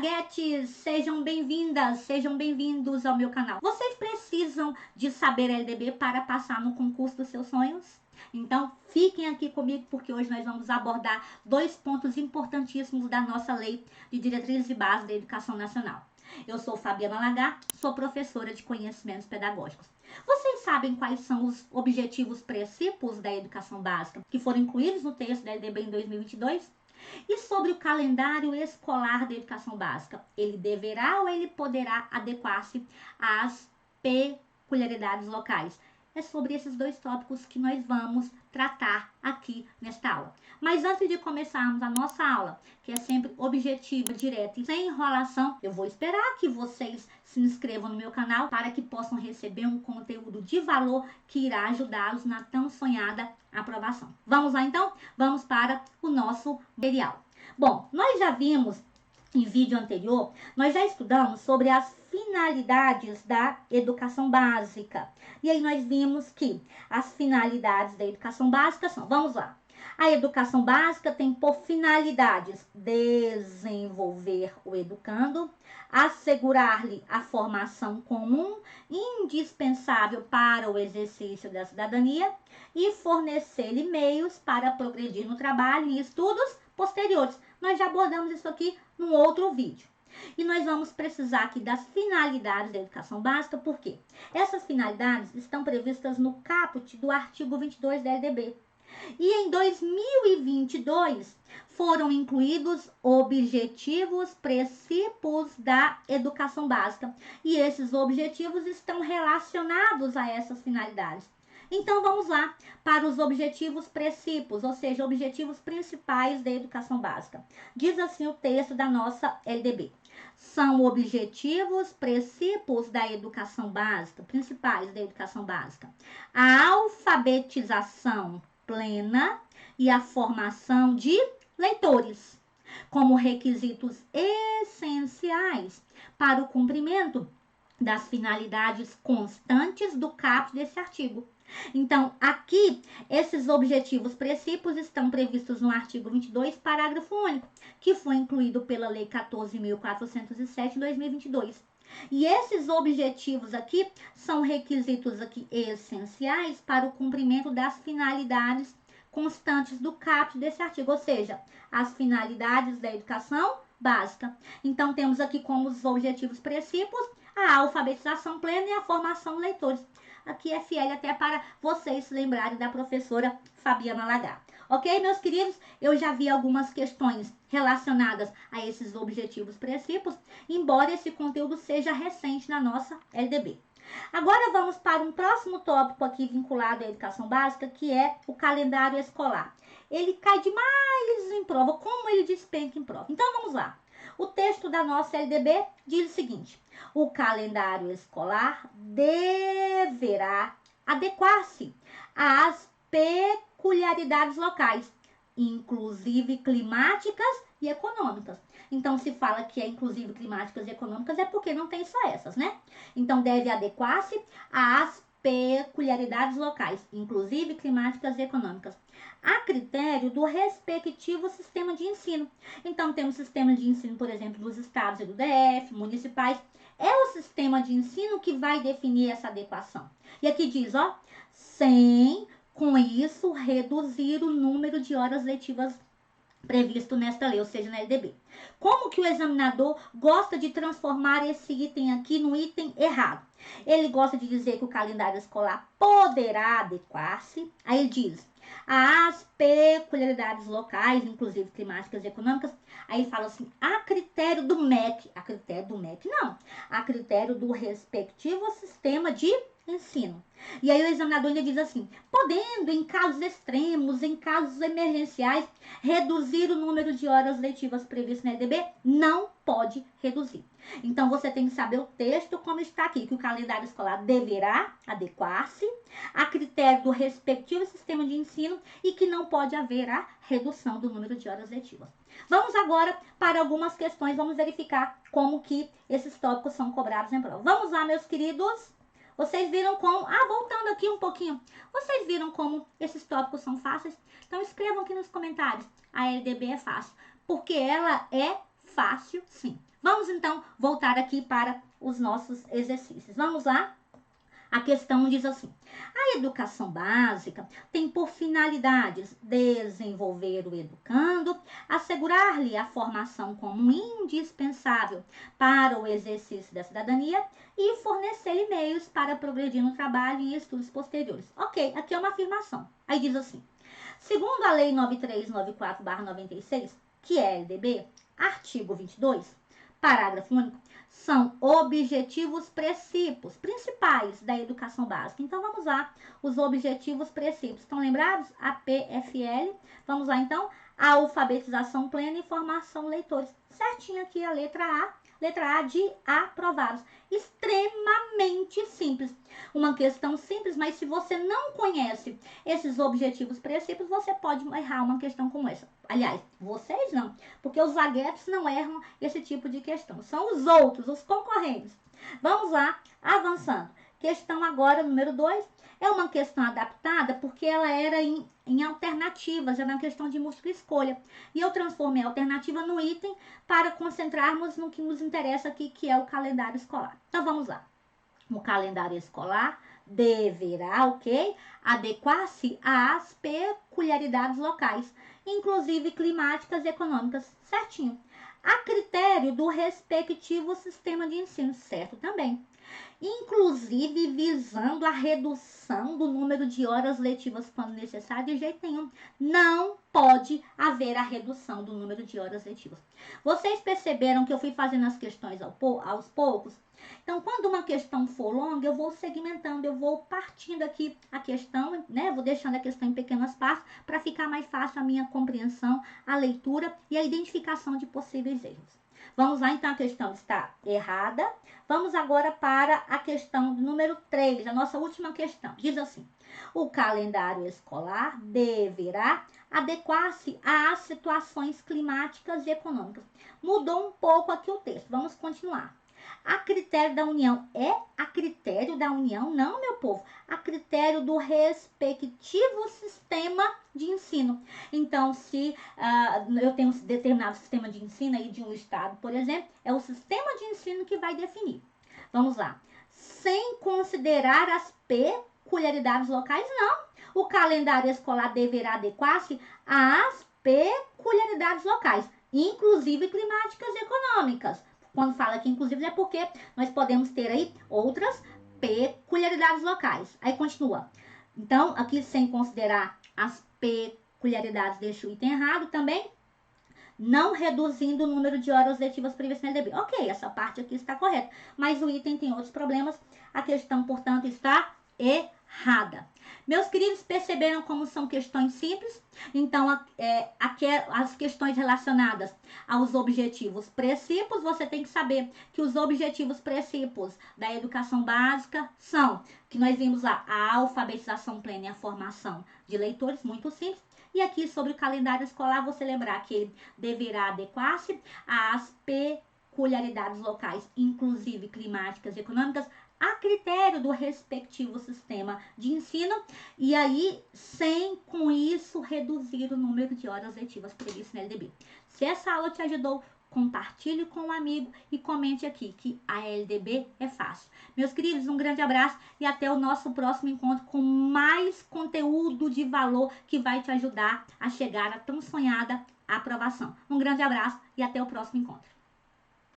espaguetes, sejam bem-vindas, sejam bem-vindos ao meu canal. Vocês precisam de saber LDB para passar no concurso dos seus sonhos? Então, fiquem aqui comigo porque hoje nós vamos abordar dois pontos importantíssimos da nossa Lei de Diretrizes e Bases da Educação Nacional. Eu sou Fabiana Lagar, sou professora de Conhecimentos Pedagógicos. Vocês sabem quais são os objetivos princípios da educação básica que foram incluídos no texto da LDB em 2022? E sobre o calendário escolar da educação básica, ele deverá ou ele poderá adequar-se às peculiaridades locais? É sobre esses dois tópicos que nós vamos tratar aqui nesta aula. Mas antes de começarmos a nossa aula, que é sempre objetiva, direta e sem enrolação, eu vou esperar que vocês se inscrevam no meu canal para que possam receber um conteúdo de valor que irá ajudá-los na tão sonhada aprovação. Vamos lá então? Vamos para o nosso material. Bom, nós já vimos em vídeo anterior, nós já estudamos sobre as finalidades da educação básica. E aí nós vimos que as finalidades da educação básica são, vamos lá. A educação básica tem por finalidades desenvolver o educando, assegurar-lhe a formação comum indispensável para o exercício da cidadania e fornecer-lhe meios para progredir no trabalho e estudos posteriores. Nós já abordamos isso aqui num outro vídeo. E nós vamos precisar aqui das finalidades da educação básica, porque essas finalidades estão previstas no caput do artigo 22 da LDB. E em 2022 foram incluídos objetivos princípios da educação básica. E esses objetivos estão relacionados a essas finalidades. Então, vamos lá para os objetivos princípios, ou seja, objetivos principais da educação básica. Diz assim o texto da nossa LDB. São objetivos princípios da educação básica, principais da educação básica. A alfabetização plena e a formação de leitores, como requisitos essenciais para o cumprimento das finalidades constantes do caput desse artigo. Então, aqui, esses objetivos princípios estão previstos no artigo 22, parágrafo único, que foi incluído pela Lei 14.407 de 2022. E esses objetivos aqui são requisitos aqui essenciais para o cumprimento das finalidades constantes do caput desse artigo, ou seja, as finalidades da educação básica. Então, temos aqui como os objetivos princípios a alfabetização plena e a formação de leitores. Aqui é fiel até para vocês se lembrarem da professora Fabiana Lagar. Ok, meus queridos? Eu já vi algumas questões relacionadas a esses objetivos princípios, embora esse conteúdo seja recente na nossa LDB. Agora vamos para um próximo tópico aqui vinculado à educação básica, que é o calendário escolar. Ele cai demais em prova, como ele despenca em prova. Então vamos lá. O texto da nossa LDB diz o seguinte: o calendário escolar deverá adequar-se às peculiaridades locais, inclusive climáticas e econômicas. Então, se fala que é inclusive climáticas e econômicas, é porque não tem só essas, né? Então, deve adequar-se às peculiaridades locais, inclusive climáticas e econômicas, a critério do respectivo sistema de ensino. Então, temos sistema de ensino, por exemplo, dos estados e do DF, municipais. É o sistema de ensino que vai definir essa adequação. E aqui diz, ó, sem, com isso, reduzir o número de horas letivas previsto nesta lei, ou seja, na LDB. Como que o examinador gosta de transformar esse item aqui no item errado? Ele gosta de dizer que o calendário escolar poderá adequar-se. Aí ele diz, às peculiaridades locais, inclusive climáticas e econômicas. Aí ele fala assim, a critério do MEC. A critério do MEC, não. A critério do respectivo sistema de ensino. E aí o examinador ainda diz assim, podendo, em casos extremos, em casos emergenciais, reduzir o número de horas letivas previsto na LDB? Não pode reduzir. Então, você tem que saber o texto como está aqui, que o calendário escolar deverá adequar-se a critério do respectivo sistema de ensino e que não pode haver a redução do número de horas letivas. Vamos agora para algumas questões, vamos verificar como que esses tópicos são cobrados em prova. Vamos lá, meus queridos. Vocês viram como... voltando aqui um pouquinho. Vocês viram como esses tópicos são fáceis? Então, escrevam aqui nos comentários. A LDB é fácil. Porque ela é fácil, sim. Vamos então voltar aqui para os nossos exercícios. Vamos lá? A questão diz assim: a educação básica tem por finalidades desenvolver o educando, assegurar-lhe a formação como indispensável para o exercício da cidadania e fornecer-lhe meios para progredir no trabalho e em estudos posteriores. Ok, aqui é uma afirmação. Aí diz assim: segundo a Lei 9394/96, que é a LDB, artigo 22, parágrafo único, são objetivos principais da educação básica. Então, vamos lá, os objetivos princípios. Estão lembrados? A PFL. Vamos lá, então, a alfabetização plena e formação leitores. Certinho aqui a letra A. Letra A de aprovados. Extremamente simples. Uma questão simples, mas se você não conhece esses objetivos princípios, você pode errar uma questão como essa. Aliás, vocês não, porque os zaguetes não erram esse tipo de questão. São os outros, os concorrentes. Vamos lá, avançando. Questão agora, número 2. É uma questão adaptada porque ela era em alternativas, era uma questão de múltipla escolha. E eu transformei a alternativa no item para concentrarmos no que nos interessa aqui, que é o calendário escolar. Então, vamos lá. O calendário escolar deverá, ok, adequar-se às peculiaridades locais, inclusive climáticas e econômicas, certinho. A critério do respectivo sistema de ensino, certo também. Inclusive visando a redução do número de horas letivas quando necessário, de jeito nenhum. Não pode haver a redução do número de horas letivas. Vocês perceberam que eu fui fazendo as questões aos poucos? Então, quando uma questão for longa, eu vou segmentando, eu vou partindo aqui a questão, né? Vou deixando a questão em pequenas partes para ficar mais fácil a minha compreensão, a leitura e a identificação de possíveis erros. Vamos lá, então, a questão está errada. Vamos agora para a questão número 3, a nossa última questão. Diz assim: o calendário escolar deverá adequar-se às situações climáticas e econômicas. Mudou um pouco aqui o texto. Vamos continuar. A critério da União. É a critério da União? Não, meu povo. A critério do respectivo sistema de ensino. Então, se eu tenho um determinado sistema de ensino aí de um estado, por exemplo, é o sistema de ensino que vai definir. Vamos lá. Sem considerar as peculiaridades locais, não. O calendário escolar deverá adequar-se às peculiaridades locais, inclusive climáticas e econômicas. Quando fala aqui inclusive é porque nós podemos ter aí outras peculiaridades locais. Aí continua. Então, aqui sem considerar as peculiaridades, deixa o item errado também. Não reduzindo o número de horas letivas previstas na LDB. Ok, essa parte aqui está correta. Mas o item tem outros problemas. A questão, portanto, está errada. Meus queridos, perceberam como são questões simples? Então, as questões relacionadas aos objetivos princípios, você tem que saber que os objetivos princípios da educação básica são, que nós vimos lá, a alfabetização plena e a formação de leitores, muito simples. E aqui sobre o calendário escolar, você lembrar que ele deverá adequar-se às peculiaridades locais, inclusive climáticas e econômicas, a critério do respectivo sistema de ensino, e aí, sem com isso reduzir o número de horas letivas previstas na LDB. Se essa aula te ajudou, compartilhe com um amigo e comente aqui que a LDB é fácil. Meus queridos, um grande abraço e até o nosso próximo encontro com mais conteúdo de valor que vai te ajudar a chegar à tão sonhada aprovação. Um grande abraço e até o próximo encontro.